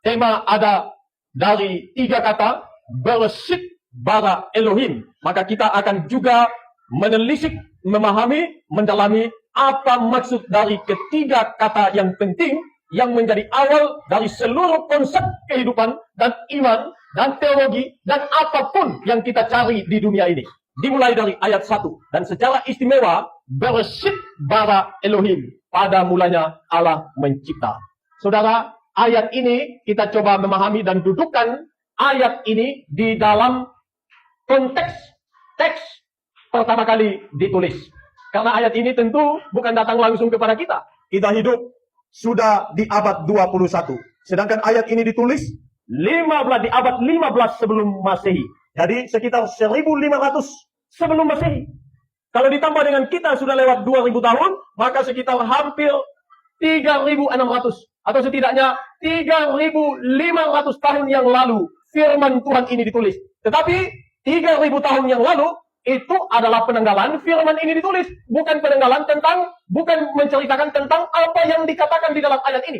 tema ada dari 3 kata, Bereshit bara Elohim. Maka kita akan juga menelisik, memahami, mendalami apa maksud dari ketiga kata yang penting yang menjadi awal dari seluruh konsep kehidupan dan iman dan teologi dan apapun yang kita cari di dunia ini. Dimulai dari ayat 1. Dan secara istimewa, Bereshit bara Elohim. Pada mulanya Allah mencipta. Saudara, ayat ini kita coba memahami dan dudukkan ayat ini di dalam konteks teks pertama kali ditulis. Karena ayat ini tentu bukan datang langsung kepada kita. Kita hidup sudah di abad 21. Sedangkan ayat ini ditulis di abad 15 sebelum Masehi. Jadi sekitar 1500 sebelum Masehi. Kalau ditambah dengan kita sudah lewat 2000 tahun, maka sekitar hampir 3600 atau setidaknya 3500 tahun yang lalu firman Tuhan ini ditulis. Tetapi 3000 tahun yang lalu itu adalah penanggalan firman ini ditulis, bukan bukan menceritakan tentang apa yang dikatakan di dalam ayat ini.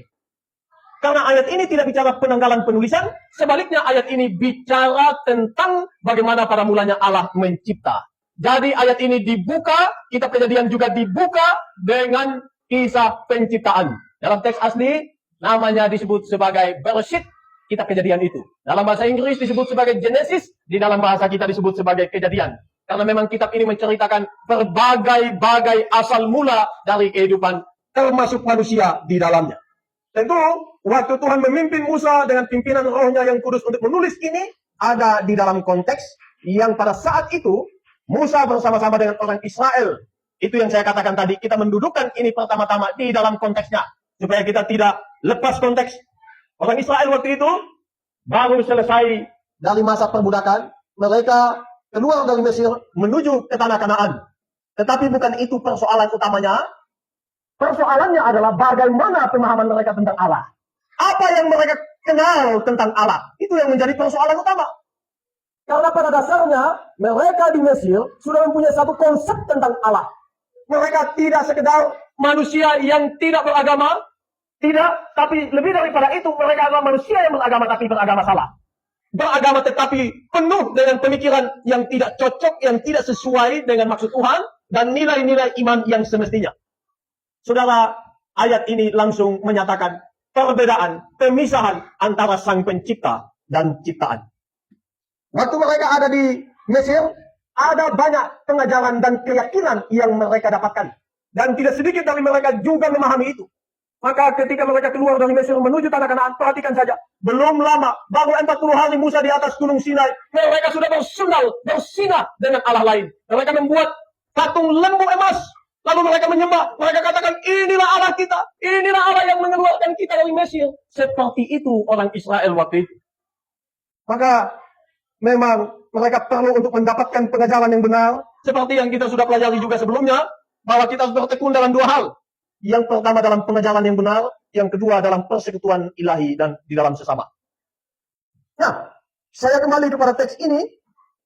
Karena ayat ini tidak bicara penanggalan penulisan, sebaliknya ayat ini bicara tentang bagaimana pada mulanya Allah mencipta. Jadi ayat ini dibuka, kitab Kejadian juga dibuka dengan kisah penciptaan. Dalam teks asli namanya disebut sebagai Bereshit, kitab Kejadian itu. Dalam bahasa Inggris disebut sebagai Genesis, di dalam bahasa kita disebut sebagai Kejadian. Karena memang kitab ini menceritakan berbagai-bagai asal mula dari kehidupan, termasuk manusia di dalamnya. Tentu, waktu Tuhan memimpin Musa dengan pimpinan rohnya yang kudus untuk menulis ini, ada di dalam konteks yang pada saat itu, Musa bersama-sama dengan orang Israel. Itu yang saya katakan tadi, kita mendudukkan ini pertama-tama di dalam konteksnya. Supaya kita tidak lepas konteks. Orang Israel waktu itu, baru selesai dari masa perbudakan, mereka keluar dari Mesir menuju ke tanah Kanaan. Tetapi bukan itu persoalan utamanya. Persoalannya adalah bagaimana pemahaman mereka tentang Allah. Apa yang mereka kenal tentang Allah. Itu yang menjadi persoalan utama. Karena pada dasarnya, mereka di Mesir sudah mempunyai satu konsep tentang Allah. Mereka tidak sekedar manusia yang tidak beragama. Tidak, tapi lebih daripada itu, mereka adalah manusia yang beragama tapi beragama salah. Beragama tetapi penuh dengan pemikiran yang tidak cocok, yang tidak sesuai dengan maksud Tuhan, dan nilai-nilai iman yang semestinya. Saudara, ayat ini langsung menyatakan perbedaan, pemisahan antara sang pencipta dan ciptaan. Waktu mereka ada di Mesir, ada banyak pengajaran dan keyakinan yang mereka dapatkan. Dan tidak sedikit dari mereka juga memahami itu. Maka ketika mereka keluar dari Mesir menuju tanah Kanaan, perhatikan saja. Belum lama, baru 40 hari Musa di atas gunung Sinai, mereka sudah bersinah dengan Allah lain. Mereka membuat patung lembu emas. Lalu mereka menyembah, mereka katakan, inilah Allah kita, inilah Allah yang mengeluarkan kita dari Mesir. Seperti itu orang Israel waktu itu. Maka memang mereka perlu untuk mendapatkan pengajaran yang benar. Seperti yang kita sudah pelajari juga sebelumnya, bahwa kita harus bertekun dalam 2 hal. Yang pertama dalam pengajaran yang benar, yang kedua dalam persekutuan ilahi dan di dalam sesama. Nah, saya kembali kepada teks ini.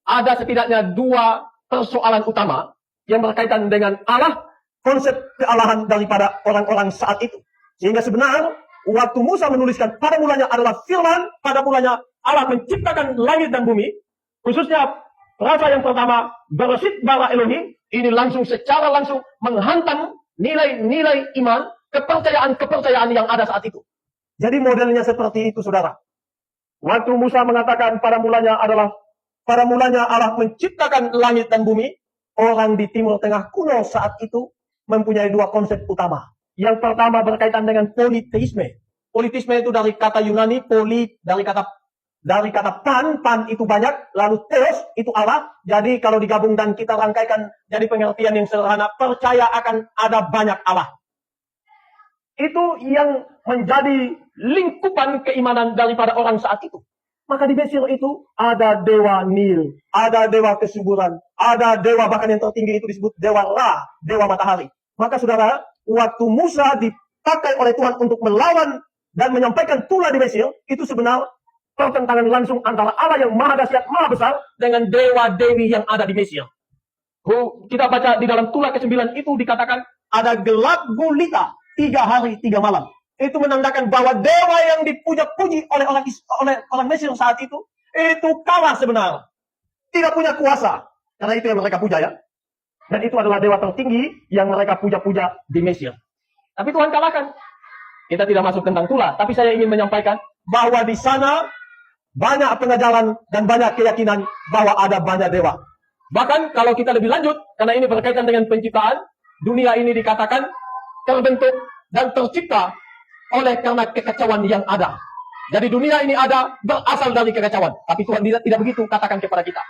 Ada setidaknya 2 persoalan utama yang berkaitan dengan Allah, konsep kealahan daripada orang-orang saat itu. Sehingga sebenarnya, waktu Musa menuliskan pada mulanya adalah firman, pada mulanya Allah menciptakan langit dan bumi, khususnya frasa yang pertama, Bereshit bara Elohim, ini secara langsung menghantam nilai-nilai iman, kepercayaan-kepercayaan yang ada saat itu. Jadi modelnya seperti itu, saudara. Waktu Musa mengatakan pada mulanya Allah menciptakan langit dan bumi, orang di Timur Tengah kuno saat itu mempunyai 2 konsep utama. Yang pertama berkaitan dengan politeisme. Politeisme itu dari kata Yunani, dari kata pan itu banyak, lalu theos itu Allah. Jadi kalau digabung dan kita rangkaikan jadi pengertian yang sederhana, percaya akan ada banyak Allah. Itu yang menjadi lingkupan keimanan daripada orang saat itu. Maka di Mesir itu ada dewa Nil, ada dewa kesuburan, ada dewa bahkan yang tertinggi itu disebut dewa Ra, dewa matahari. Maka saudara, waktu Musa dipakai oleh Tuhan untuk melawan dan menyampaikan tulah di Mesir, itu sebenarnya pertentangan langsung antara Allah yang maha dahsyat, maha besar dengan dewa-dewi yang ada di Mesir. Kita baca di dalam tulah ke-9 itu dikatakan ada gelap gulita 3 hari 3 malam. itu menandakan bahwa dewa yang dipuja-puji oleh orang Mesir saat itu kalah sebenarnya. Tidak punya kuasa. Karena itu yang mereka puja ya. Dan itu adalah dewa tertinggi yang mereka puja-puja di Mesir. Tapi Tuhan kalahkan. Kita tidak masuk tentang itulah. Tapi saya ingin menyampaikan bahwa di sana banyak pengajaran dan banyak keyakinan bahwa ada banyak dewa. Bahkan kalau kita lebih lanjut, karena ini berkaitan dengan penciptaan, dunia ini dikatakan terbentuk dan tercipta oleh karena kekacauan yang ada. Jadi dunia ini ada berasal dari kekacauan. Tapi Tuhan tidak begitu katakan kepada kita.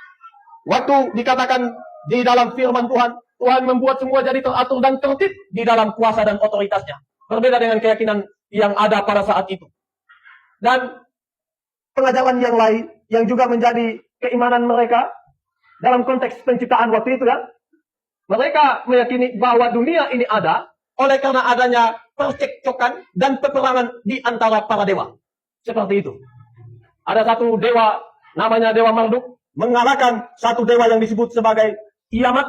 Waktu dikatakan di dalam firman Tuhan, Tuhan membuat semua jadi teratur dan tertib di dalam kuasa dan otoritasnya. Berbeda dengan keyakinan yang ada pada saat itu. Dan pengajaran yang lain yang juga menjadi keimanan mereka dalam konteks penciptaan waktu itu kan. Mereka meyakini bahwa dunia ini ada oleh karena adanya percekcokan dan peperangan di antara para dewa. Seperti itu. Ada satu dewa namanya Dewa Marduk mengalahkan satu dewa yang disebut sebagai Tiamat.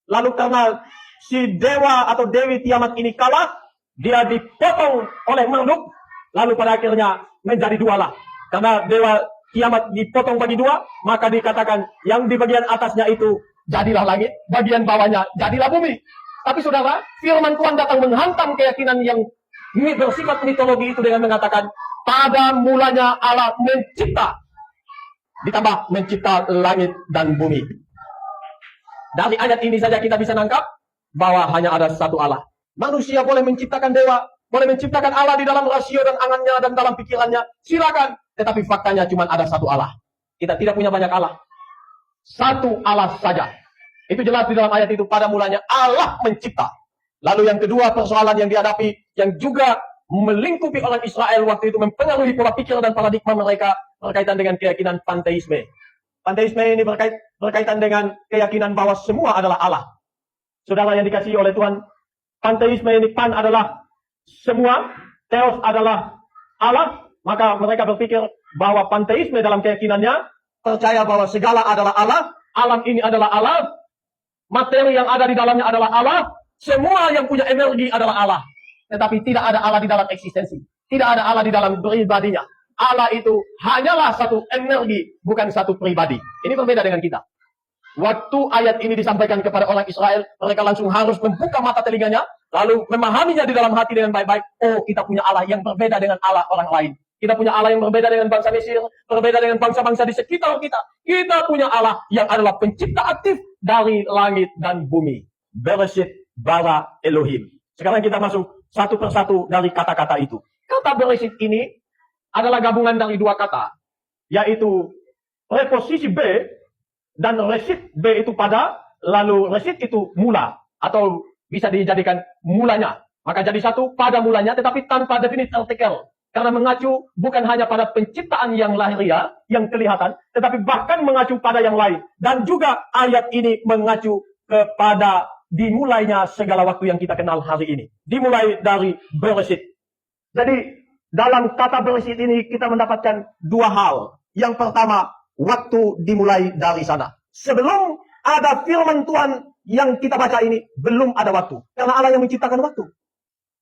Lalu karena si dewa atau dewi Tiamat ini kalah, dia dipotong oleh Marduk. Lalu pada akhirnya menjadi dua lah. Karena dewa Tiamat dipotong bagi dua, maka dikatakan yang di bagian atasnya itu jadilah langit, bagian bawahnya jadilah bumi. Tapi saudara, firman Tuhan datang menghantam keyakinan yang bersifat mitologi itu dengan mengatakan, pada mulanya Allah mencipta, ditambah mencipta langit dan bumi. Dari ayat ini saja kita bisa nangkap bahwa hanya ada satu Allah. Manusia boleh menciptakan dewa, boleh menciptakan Allah di dalam rasio dan angannya dan dalam pikirannya. Silakan. Tetapi faktanya cuma ada satu Allah. Kita tidak punya banyak Allah. Satu Allah saja. Itu jelas di dalam ayat itu. Pada mulanya Allah mencipta. Lalu yang kedua persoalan yang dihadapi, yang juga melingkupi orang Israel waktu itu, mempengaruhi pola pikir dan paradigma mereka berkaitan dengan keyakinan panteisme. Panteisme ini berkaitan dengan keyakinan bahwa semua adalah Allah. Saudara yang dikasihi oleh Tuhan, panteisme ini, pan adalah semua, theos adalah Allah, maka mereka berpikir bahwa panteisme dalam keyakinannya percaya bahwa segala adalah Allah, alam ini adalah Allah, materi yang ada di dalamnya adalah Allah, semua yang punya energi adalah Allah. Tetapi tidak ada Allah di dalam eksistensi. Tidak ada Allah di dalam pribadinya. Allah itu hanyalah satu energi, bukan satu pribadi. Ini berbeda dengan kita. Waktu ayat ini disampaikan kepada orang Israel, mereka langsung harus membuka mata telinganya, lalu memahaminya di dalam hati dengan baik-baik. Oh, kita punya Allah yang berbeda dengan Allah orang lain. Kita punya Allah yang berbeda dengan bangsa Mesir, berbeda dengan bangsa-bangsa di sekitar kita. Kita punya Allah yang adalah pencipta aktif dari langit dan bumi. Bereshit bara Elohim. Sekarang kita masuk satu persatu dari kata-kata itu. Kata bereshit ini adalah gabungan dari dua kata, yaitu preposisi B dan resit. B itu pada, lalu resit itu mula, atau bisa dijadikan mulanya. Maka jadi satu pada mulanya, tetapi tanpa definite artikel. Karena mengacu bukan hanya pada penciptaan yang lahiriah, yang kelihatan, tetapi bahkan mengacu pada yang lain. Dan juga ayat ini mengacu kepada dimulainya segala waktu yang kita kenal hari ini. Dimulai dari Bereshit. Jadi dalam kata Bereshit ini kita mendapatkan dua hal. Yang pertama, waktu dimulai dari sana. Sebelum ada firman Tuhan yang kita baca ini, belum ada waktu. Karena Allah yang menciptakan waktu.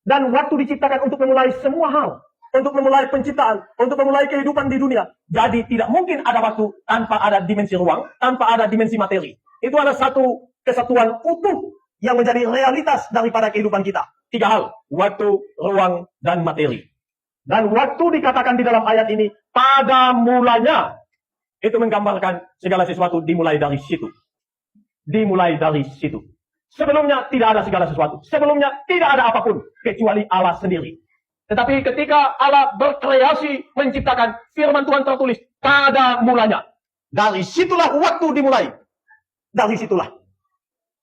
Dan waktu diciptakan untuk memulai semua hal. Untuk memulai penciptaan, untuk memulai kehidupan di dunia. Jadi tidak mungkin ada waktu tanpa ada dimensi ruang, tanpa ada dimensi materi. Itu adalah satu kesatuan utuh yang menjadi realitas daripada kehidupan kita. Tiga hal, waktu, ruang, dan materi. Dan waktu dikatakan di dalam ayat ini, pada mulanya, itu menggambarkan segala sesuatu dimulai dari situ. Dimulai dari situ. Sebelumnya tidak ada segala sesuatu. Sebelumnya tidak ada apapun, kecuali Allah sendiri. Tetapi ketika Allah berkreasi, menciptakan, firman Tuhan tertulis pada mulanya. Dari situlah waktu dimulai. Dari situlah.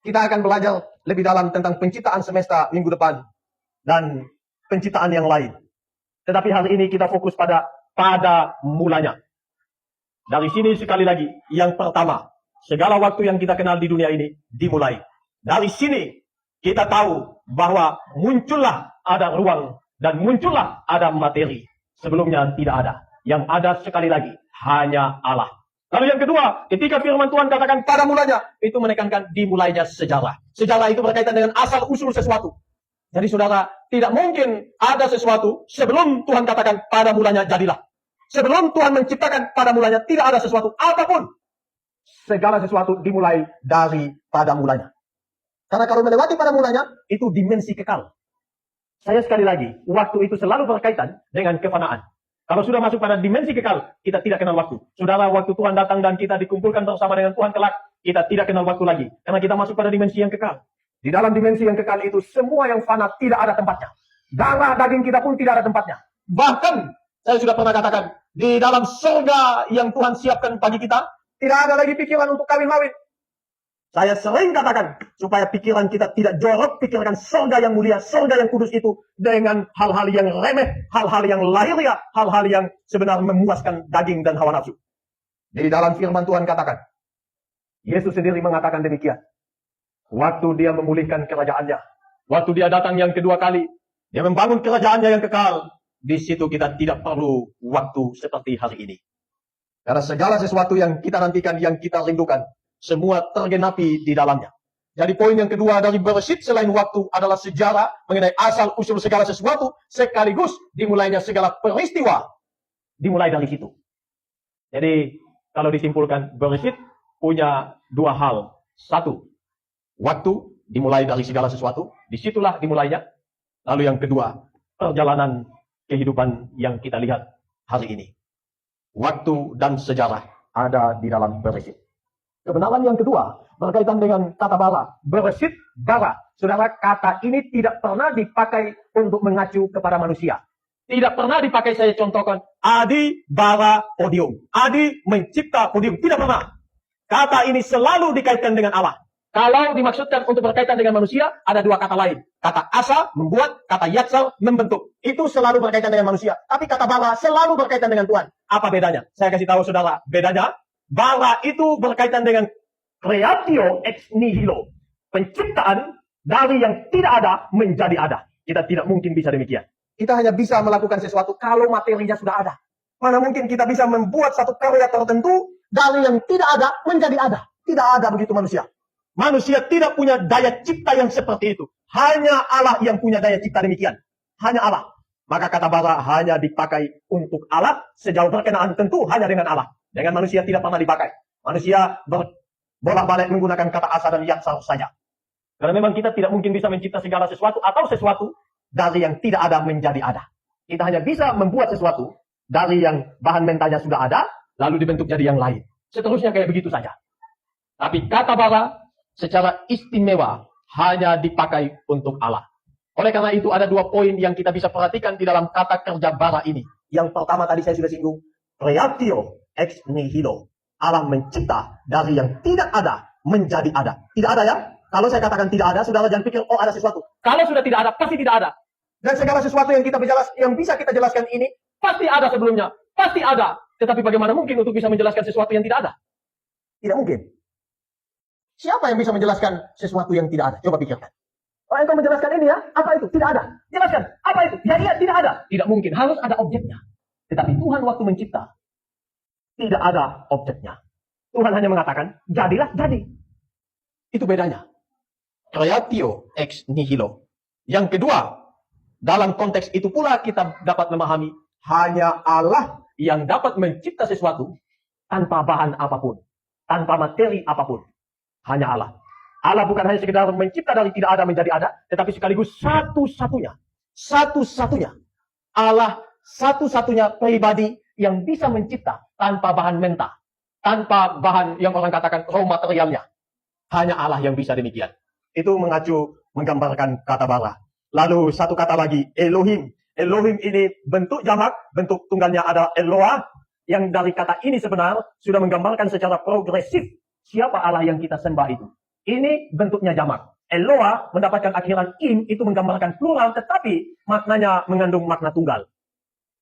Kita akan belajar lebih dalam tentang penciptaan semesta minggu depan. Dan penciptaan yang lain. Tetapi hari ini kita fokus pada mulanya. Dari sini sekali lagi, yang pertama, segala waktu yang kita kenal di dunia ini dimulai. Dari sini kita tahu bahwa muncullah ada ruang. Dan muncullah ada materi. Sebelumnya tidak ada. Yang ada sekali lagi hanya Allah. Lalu yang kedua, ketika firman Tuhan katakan pada mulanya, itu menekankan dimulainya sejarah. Sejarah itu berkaitan dengan asal-usul sesuatu. Jadi saudara, tidak mungkin ada sesuatu sebelum Tuhan katakan pada mulanya jadilah. Sebelum Tuhan menciptakan pada mulanya tidak ada sesuatu apapun. Segala sesuatu dimulai dari pada mulanya. Karena kalau melewati pada mulanya, itu dimensi kekal. Saya sekali lagi, waktu itu selalu berkaitan dengan kefanaan. Kalau sudah masuk pada dimensi kekal, kita tidak kenal waktu. Saudara, waktu Tuhan datang dan kita dikumpulkan bersama dengan Tuhan kelak, kita tidak kenal waktu lagi. Karena kita masuk pada dimensi yang kekal. Di dalam dimensi yang kekal itu, semua yang fana tidak ada tempatnya. Darah daging kita pun tidak ada tempatnya. Bahkan, saya sudah pernah katakan, di dalam surga yang Tuhan siapkan bagi kita, tidak ada lagi pikiran untuk kawin-mawin. Saya sering katakan, supaya pikiran kita tidak jorok, pikirkan surga yang mulia, surga yang kudus itu, dengan hal-hal yang remeh, hal-hal yang lahiriah, hal-hal yang sebenarnya memuaskan daging dan hawa nafsu. Di dalam firman Tuhan katakan, Yesus sendiri mengatakan demikian. Waktu dia memulihkan kerajaannya, waktu dia datang yang kedua kali, dia membangun kerajaannya yang kekal. Di situ kita tidak perlu waktu seperti hari ini. Karena segala sesuatu yang kita nantikan, yang kita rindukan, semua tergenapi di dalamnya. Jadi poin yang kedua dari Bereshit selain waktu adalah sejarah mengenai asal-usul segala sesuatu, sekaligus dimulainya segala peristiwa. Dimulai dari situ. Jadi kalau disimpulkan, Bereshit punya dua hal. Satu, waktu dimulai dari segala sesuatu, disitulah dimulainya. Lalu yang kedua, perjalanan kehidupan yang kita lihat hari ini. Waktu dan sejarah ada di dalam Bereshit. Kebenaran yang kedua berkaitan dengan kata bara. Bereshit bara. Saudara, kata ini tidak pernah dipakai untuk mengacu kepada manusia. Tidak pernah dipakai, saya contohkan, Adi bara podium. Adi mencipta podium. Tidak pernah. Kata ini selalu dikaitkan dengan Allah. Kalau dimaksudkan untuk berkaitan dengan manusia, ada dua kata lain. Kata asa, membuat, kata yatsal, membentuk. Itu selalu berkaitan dengan manusia. Tapi kata bara selalu berkaitan dengan Tuhan. Apa bedanya? Saya kasih tahu saudara, bedanya. Bara itu berkaitan dengan creatio ex nihilo. Penciptaan dari yang tidak ada menjadi ada. Kita tidak mungkin bisa demikian. Kita hanya bisa melakukan sesuatu kalau materinya sudah ada. Mana mungkin kita bisa membuat satu karya tertentu dari yang tidak ada menjadi ada. Tidak ada begitu manusia. Manusia tidak punya daya cipta yang seperti itu. Hanya Allah yang punya daya cipta demikian. Hanya Allah. Maka kata bara hanya dipakai untuk Allah. Sejauh berkenaan tentu hanya dengan Allah. Dengan manusia tidak pernah dipakai. Manusia bolak-balik menggunakan kata asa dan yatsal saja. Karena memang kita tidak mungkin bisa mencipta segala sesuatu atau sesuatu dari yang tidak ada menjadi ada. Kita hanya bisa membuat sesuatu dari yang bahan mentahnya sudah ada, lalu dibentuk jadi yang lain. Seterusnya kayak begitu saja. Tapi kata bara secara istimewa hanya dipakai untuk Allah. Oleh karena itu ada dua poin yang kita bisa perhatikan di dalam kata kerja bara ini. Yang pertama tadi saya sudah singgung, creatio ex nihilo. Allah mencipta dari yang tidak ada menjadi ada. Tidak ada ya? Kalau saya katakan tidak ada, saudara jangan pikir, oh ada sesuatu. Kalau sudah tidak ada, pasti tidak ada. Dan segala sesuatu yang bisa kita jelaskan ini, pasti ada sebelumnya. Pasti ada. Tetapi bagaimana mungkin untuk bisa menjelaskan sesuatu yang tidak ada? Tidak mungkin. Siapa yang bisa menjelaskan sesuatu yang tidak ada? Coba pikirkan. Oh, engkau menjelaskan ini ya? Apa itu? Tidak ada. Jelaskan. Apa itu? Ya, iya, tidak ada. Tidak mungkin. Harus ada objeknya. Tetapi Tuhan waktu mencipta, tidak ada objeknya. Tuhan hanya mengatakan, jadilah, jadi. Itu bedanya. Creatio ex nihilo. Yang kedua, dalam konteks itu pula kita dapat memahami, hanya Allah yang dapat mencipta sesuatu tanpa bahan apapun. Tanpa materi apapun. Hanya Allah. Allah bukan hanya sekedar mencipta dari tidak ada menjadi ada, tetapi sekaligus satu-satunya. Satu-satunya. Allah satu-satunya pribadi yang bisa mencipta tanpa bahan mentah. Tanpa bahan yang orang katakan raw materialnya. Hanya Allah yang bisa demikian. Itu mengacu, menggambarkan kata bara. Lalu satu kata lagi, Elohim. Elohim ini bentuk jamak, bentuk tunggalnya adalah Eloah. Yang dari kata ini sebenarnya sudah menggambarkan secara progresif siapa Allah yang kita sembah itu. Ini bentuknya jamak. Eloah mendapatkan akhiran im, itu menggambarkan plural, tetapi maknanya mengandung makna tunggal.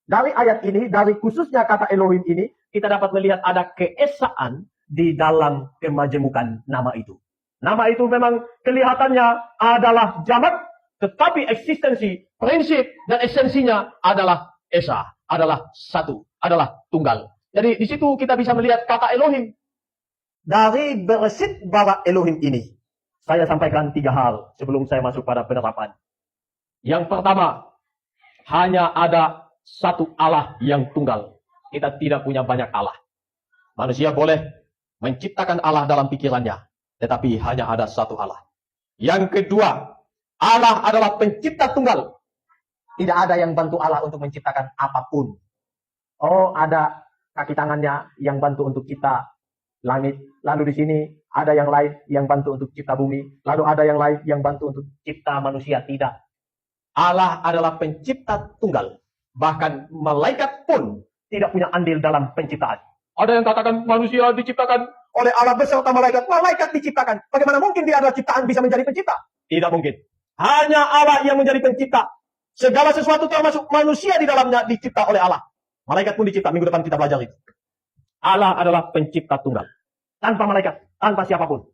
Dari ayat ini, dari khususnya kata Elohim ini, kita dapat melihat ada keesaan di dalam kemajemukan nama itu. Nama itu memang kelihatannya adalah jamak, tetapi eksistensi, prinsip, dan esensinya adalah esa, adalah satu, adalah tunggal. Jadi di situ kita bisa melihat kata Elohim. Dari Bereshit bara Elohim ini, saya sampaikan 3 hal sebelum saya masuk pada penerapan. Yang pertama, hanya ada satu Allah yang tunggal. Kita tidak punya banyak Allah. Manusia boleh menciptakan Allah dalam pikirannya, tetapi hanya ada satu Allah. Yang kedua, Allah adalah pencipta tunggal. Tidak ada yang bantu Allah untuk menciptakan apapun. Oh, ada kaki tangannya yang bantu untuk cipta langit. Lalu di sini ada yang lain yang bantu untuk cipta bumi. Lalu ada yang lain yang bantu untuk cipta manusia. Tidak. Allah adalah pencipta tunggal. Bahkan malaikat pun tidak punya andil dalam penciptaan. Ada yang katakan manusia diciptakan oleh Allah beserta malaikat. Malaikat diciptakan. Bagaimana mungkin dia adalah ciptaan bisa menjadi pencipta? Tidak mungkin. Hanya Allah yang menjadi pencipta. Segala sesuatu termasuk manusia di dalamnya dicipta oleh Allah. Malaikat pun dicipta. Minggu depan kita belajar itu. Allah adalah pencipta tunggal. Tanpa malaikat, tanpa siapapun.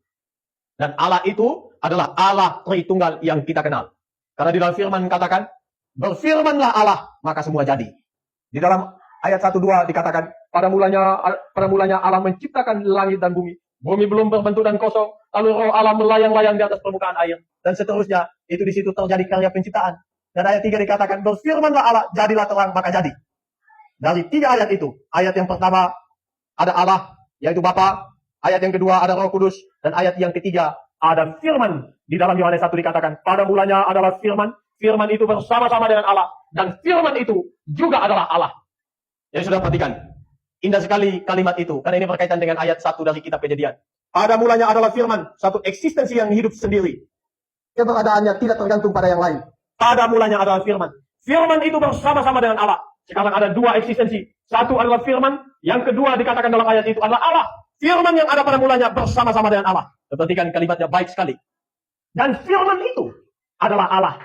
Dan Allah itu adalah Allah Tritunggal yang kita kenal. Karena di dalam firman katakan, berfirmanlah Allah, maka semua jadi. Di dalam ayat 1-2 dikatakan, pada mulanya Allah menciptakan langit dan bumi. Bumi belum berbentuk dan kosong. Lalu roh Allah melayang-layang di atas permukaan air. Dan seterusnya, itu di situ terjadi karya penciptaan. Dan ayat 3 dikatakan, berfirmanlah Allah, jadilah terang, maka jadi. Dari 3 ayat itu, ayat yang pertama ada Allah, yaitu Bapa. Ayat yang kedua ada Roh Kudus. Dan ayat yang ketiga ada firman. Di dalam Yohanes 1 dikatakan, pada mulanya adalah firman. Firman itu bersama-sama dengan Allah. Dan firman itu juga adalah Allah. Jadi sudah perhatikan. Indah sekali kalimat itu. Karena ini berkaitan dengan ayat 1 dari kitab Kejadian. Pada mulanya adalah firman. Satu eksistensi yang hidup sendiri. Keberadaannya tidak tergantung pada yang lain. Pada mulanya adalah firman. Firman itu bersama-sama dengan Allah. Sekarang ada 2 eksistensi. Satu adalah firman. Yang kedua dikatakan dalam ayat itu adalah Allah. Firman yang ada pada mulanya bersama-sama dengan Allah. Perhatikan kalimatnya baik sekali. Dan firman itu adalah Allah.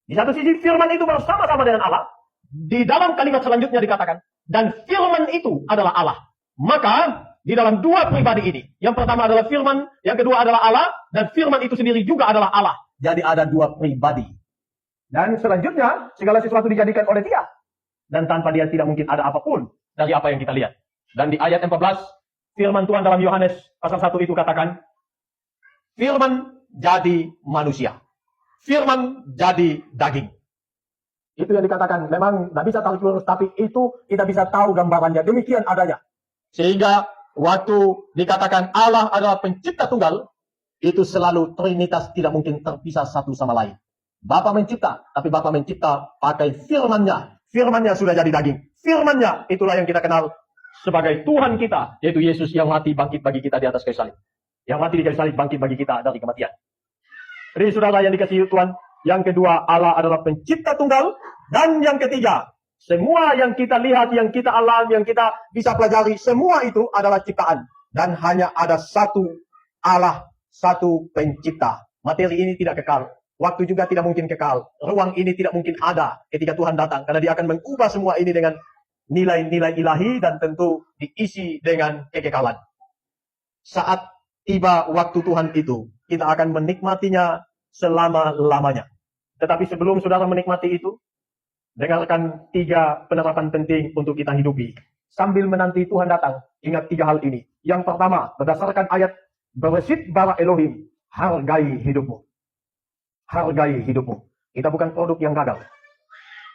Di satu sisi firman itu bersama-sama dengan Allah. Di dalam kalimat selanjutnya dikatakan. Dan firman itu adalah Allah. Maka di dalam 2 pribadi ini. Yang pertama adalah firman. Yang kedua adalah Allah. Dan firman itu sendiri juga adalah Allah. Jadi ada 2 pribadi. Dan selanjutnya segala sesuatu dijadikan oleh dia. Dan tanpa dia tidak mungkin ada apapun dari apa yang kita lihat. Dan di ayat 14. Firman Tuhan dalam Yohanes pasal 1 itu katakan. Firman jadi manusia. Firman jadi daging. Itu yang dikatakan. Memang tidak bisa tarik lurus. Tapi itu kita bisa tahu gambarannya. Demikian adanya. Sehingga waktu dikatakan Allah adalah pencipta tunggal. Itu selalu Trinitas tidak mungkin terpisah satu sama lain. Bapa mencipta. Tapi Bapa mencipta pakai firman-Nya. Firman-Nya sudah jadi daging. Firman-Nya itulah yang kita kenal sebagai Tuhan kita. Yaitu Yesus yang mati bangkit bagi kita di atas kayu salib. Yang mati di kayu salib bangkit bagi kita dari kematian. Jadi saudara yang dikasihi Tuhan. Yang kedua, Allah adalah pencipta tunggal. Dan yang ketiga, semua yang kita lihat, yang kita alami, yang kita bisa pelajari, semua itu adalah ciptaan. Dan hanya ada satu Allah, satu pencipta. Materi ini tidak kekal. Waktu juga tidak mungkin kekal. Ruang ini tidak mungkin ada ketika Tuhan datang. Karena dia akan mengubah semua ini dengan nilai-nilai ilahi dan tentu diisi dengan kekekalan. Saat tiba waktu Tuhan itu, kita akan menikmatinya selama-lamanya. Tetapi sebelum saudara menikmati itu, dengarkan 3 penerapan penting untuk kita hidupi. Sambil menanti Tuhan datang, ingat 3 hal ini. Yang pertama, berdasarkan ayat Beresit bara Elohim, hargai hidupmu. Hargai hidupmu. Kita bukan produk yang gagal.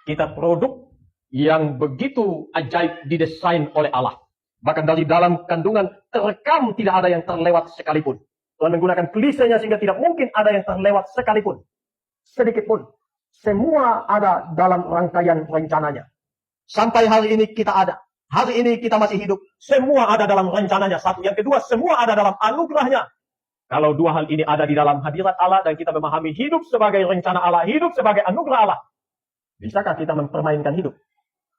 Kita produk yang begitu ajaib didesain oleh Allah. Bahkan dari dalam kandungan terekam tidak ada yang terlewat sekalipun. Tuhan menggunakan klisenya sehingga tidak mungkin ada yang terlewat sekalipun. Sedikit pun. Semua ada dalam rangkaian rencananya. Sampai hari ini kita ada. Hari ini kita masih hidup. Semua ada dalam rencananya. Satu. Yang kedua, semua ada dalam anugerahnya. Kalau 2 hal ini ada di dalam hadirat Allah dan kita memahami hidup sebagai rencana Allah, hidup sebagai anugerah Allah. Bisakah kita mempermainkan hidup?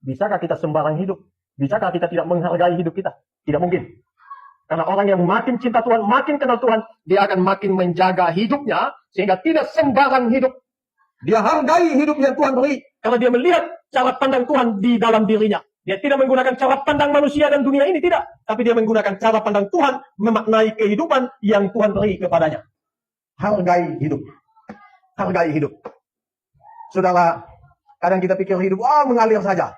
Bisakah kita sembarang hidup? Bisakah kita tidak menghargai hidup kita? Tidak mungkin. Karena orang yang makin cinta Tuhan, makin kenal Tuhan, dia akan makin menjaga hidupnya sehingga tidak sembarang hidup. Dia hargai hidup yang Tuhan beri karena dia melihat cara pandang Tuhan di dalam dirinya. Dia tidak menggunakan cara pandang manusia dan dunia ini, tidak. Tapi dia menggunakan cara pandang Tuhan memaknai kehidupan yang Tuhan beri kepadanya. Hargai hidup. Hargai hidup. Saudara, kadang kita pikir hidup, mengalir saja.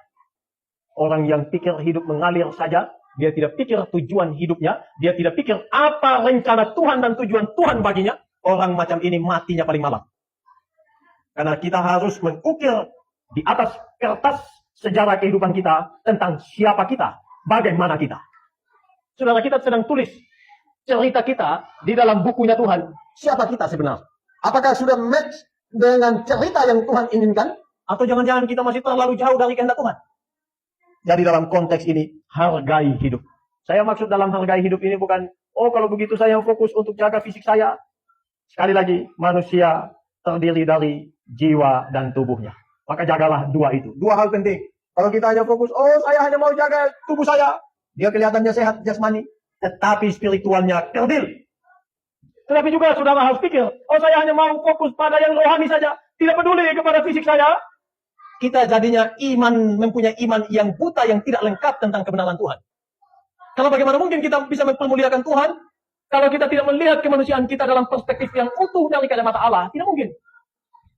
Orang yang pikir hidup mengalir saja, dia tidak pikir tujuan hidupnya, dia tidak pikir apa rencana Tuhan dan tujuan Tuhan baginya, orang macam ini matinya paling malam. Karena kita harus mengukir di atas kertas sejarah kehidupan kita tentang siapa kita, bagaimana kita. Saudara, kita sedang tulis cerita kita di dalam bukunya Tuhan. Siapa kita sebenarnya? Apakah sudah match dengan cerita yang Tuhan inginkan? Atau jangan-jangan kita masih terlalu jauh dari kehendak Tuhan? Jadi dalam konteks ini, hargai hidup. Saya maksud dalam hargai hidup ini bukan, oh kalau begitu saya fokus untuk jaga fisik saya. Sekali lagi, manusia terdiri dari jiwa dan tubuhnya. Maka jagalah dua itu. Dua hal penting. Kalau kita hanya fokus, oh saya hanya mau jaga tubuh saya. Dia kelihatannya sehat jasmani, tetapi spiritualnya kerdil. Tetapi juga saudara harus pikir, oh saya hanya mau fokus pada yang rohani saja. Tidak peduli kepada fisik saya. Kita jadinya mempunyai iman yang buta, yang tidak lengkap tentang kebenaran Tuhan. Kalau bagaimana mungkin kita bisa mempermuliakan Tuhan kalau kita tidak melihat kemanusiaan kita dalam perspektif yang utuh dari kacamata Allah? Tidak mungkin.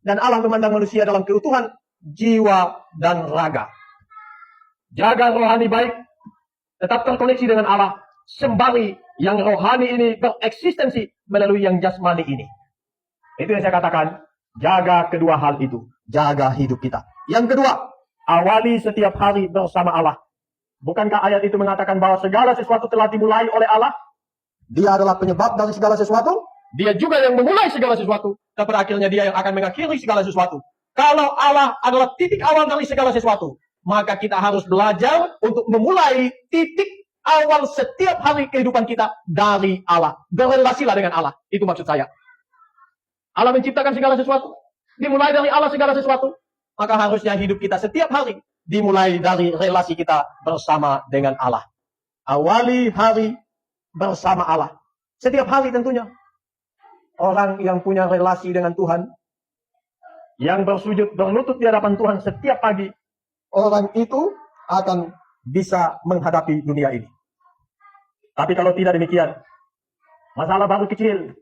Dan Allah memandang manusia dalam keutuhan jiwa dan raga. Jaga rohani baik, tetap terkoneksi dengan Allah, sembari yang rohani ini bereksistensi melalui yang jasmani ini. Itu yang saya katakan, jaga kedua hal itu, jaga hidup kita. Yang kedua, awali setiap hari bersama Allah. Bukankah ayat itu mengatakan bahwa segala sesuatu telah dimulai oleh Allah? Dia adalah penyebab dari segala sesuatu. Dia juga yang memulai segala sesuatu. Dan pada akhirnya dia yang akan mengakhiri segala sesuatu. Kalau Allah adalah titik awal dari segala sesuatu, maka kita harus belajar untuk memulai titik awal setiap hari kehidupan kita dari Allah. Berrelasilah dengan Allah. Itu maksud saya. Allah menciptakan segala sesuatu. Dimulai dari Allah segala sesuatu. Maka harusnya hidup kita setiap hari dimulai dari relasi kita bersama dengan Allah. Awali hari bersama Allah. Setiap hari tentunya. Orang yang punya relasi dengan Tuhan, yang bersujud berlutut di hadapan Tuhan setiap pagi, orang itu akan bisa menghadapi dunia ini. Tapi kalau tidak demikian, masalah baru kecil.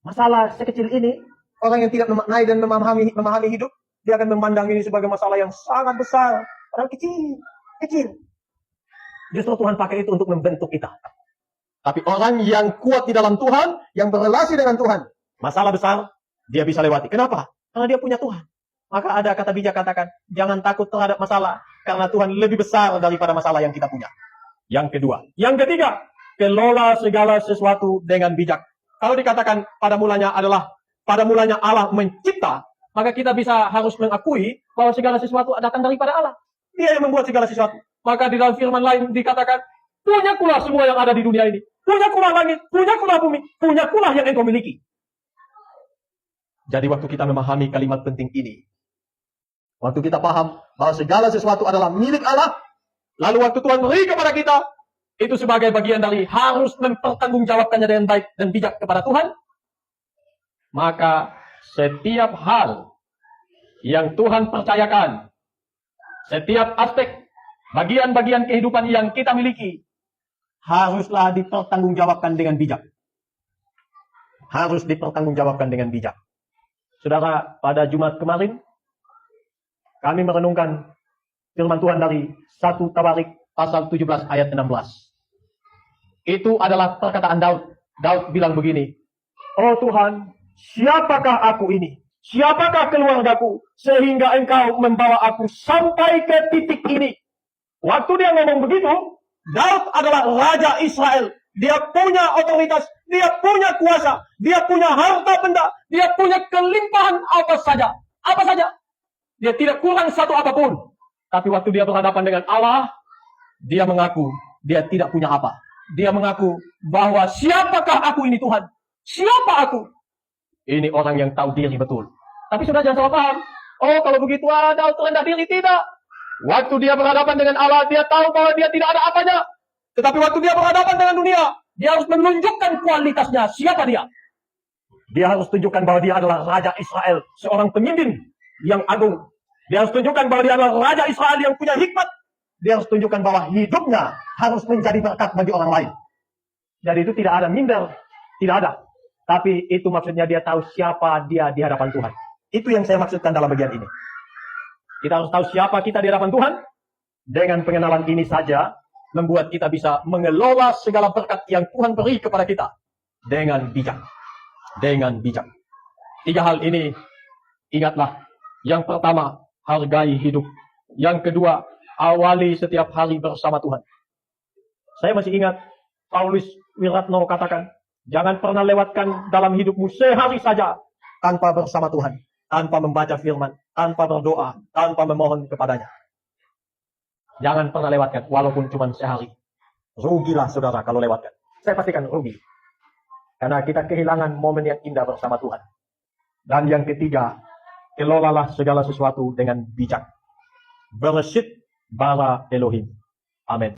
Masalah sekecil ini, orang yang tidak memaknai dan memahami hidup, dia akan memandang ini sebagai masalah yang sangat besar. Padahal kecil. Justru Tuhan pakai itu untuk membentuk kita. Tapi orang yang kuat di dalam Tuhan, yang berrelasi dengan Tuhan, masalah besar, dia bisa lewati. Kenapa? Karena dia punya Tuhan. Maka ada kata bijak katakan, jangan takut terhadap masalah, karena Tuhan lebih besar daripada masalah yang kita punya. Yang kedua. Yang ketiga, kelola segala sesuatu dengan bijak. Kalau dikatakan pada mulanya Allah mencipta, maka kita harus mengakui bahwa segala sesuatu datang daripada Allah. Dia yang membuat segala sesuatu. Maka di dalam firman lain dikatakan, punyakulah semua yang ada di dunia ini. Punyakulah langit, punyakulah bumi, punyakulah yang engkau miliki. Jadi waktu kita memahami kalimat penting ini, waktu kita paham bahwa segala sesuatu adalah milik Allah, lalu waktu Tuhan beri kepada kita, itu sebagai bagian dari harus mempertanggungjawabkannya dengan baik dan bijak kepada Tuhan, maka setiap hal yang Tuhan percayakan, setiap aspek, bagian-bagian kehidupan yang kita miliki, haruslah dipertanggungjawabkan dengan bijak. Harus dipertanggungjawabkan dengan bijak. Saudara, pada Jumat kemarin, kami merenungkan firman Tuhan dari 1 Tawarik pasal 17 ayat 16. Itu adalah perkataan Daud. Daud bilang begini, oh Tuhan, siapakah aku ini? Siapakah keluargaku? Sehingga engkau membawa aku sampai ke titik ini. Waktu dia ngomong begitu, Daud adalah Raja Israel. Dia punya otoritas, dia punya kuasa, dia punya harta benda, dia punya kelimpahan apa saja. Apa saja. Dia tidak kurang satu apapun. Tapi waktu dia berhadapan dengan Allah, dia mengaku dia tidak punya apa. Dia mengaku bahwa siapakah aku ini Tuhan? Siapa aku? Ini orang yang tahu diri betul. Tapi sudah jangan salah paham. Oh kalau begitu Daud rendah diri, tidak. Waktu dia berhadapan dengan Allah, dia tahu bahwa dia tidak ada apanya. Tetapi waktu dia berhadapan dengan dunia, dia harus menunjukkan kualitasnya. Siapa dia? Dia harus tunjukkan bahwa dia adalah Raja Israel, seorang pemimpin yang agung. Dia harus tunjukkan bahwa dia adalah Raja Israel yang punya hikmat. Dia harus tunjukkan bahwa hidupnya harus menjadi berkat bagi orang lain. Jadi itu tidak ada minder, tidak ada. Tapi itu maksudnya dia tahu siapa dia di hadapan Tuhan. Itu yang saya maksudkan dalam bagian ini. Kita harus tahu siapa kita di hadapan Tuhan. Dengan pengenalan ini saja, membuat kita bisa mengelola segala berkat yang Tuhan beri kepada kita. Dengan bijak. Dengan bijak. 3 hal ini Ingatlah, yang pertama, hargai hidup. Yang kedua, awali setiap hari bersama Tuhan. Saya masih ingat Paulus Wiratno katakan, jangan pernah lewatkan dalam hidupmu sehari saja tanpa bersama Tuhan, tanpa membaca firman, tanpa berdoa, tanpa memohon kepadanya. Jangan pernah lewatkan, walaupun cuma sehari. Rugilah saudara kalau lewatkan. Saya pastikan rugi. Karena kita kehilangan momen yang indah bersama Tuhan. Dan yang ketiga, kelolalah segala sesuatu dengan bijak. Bereshit bara Elohim. Amin.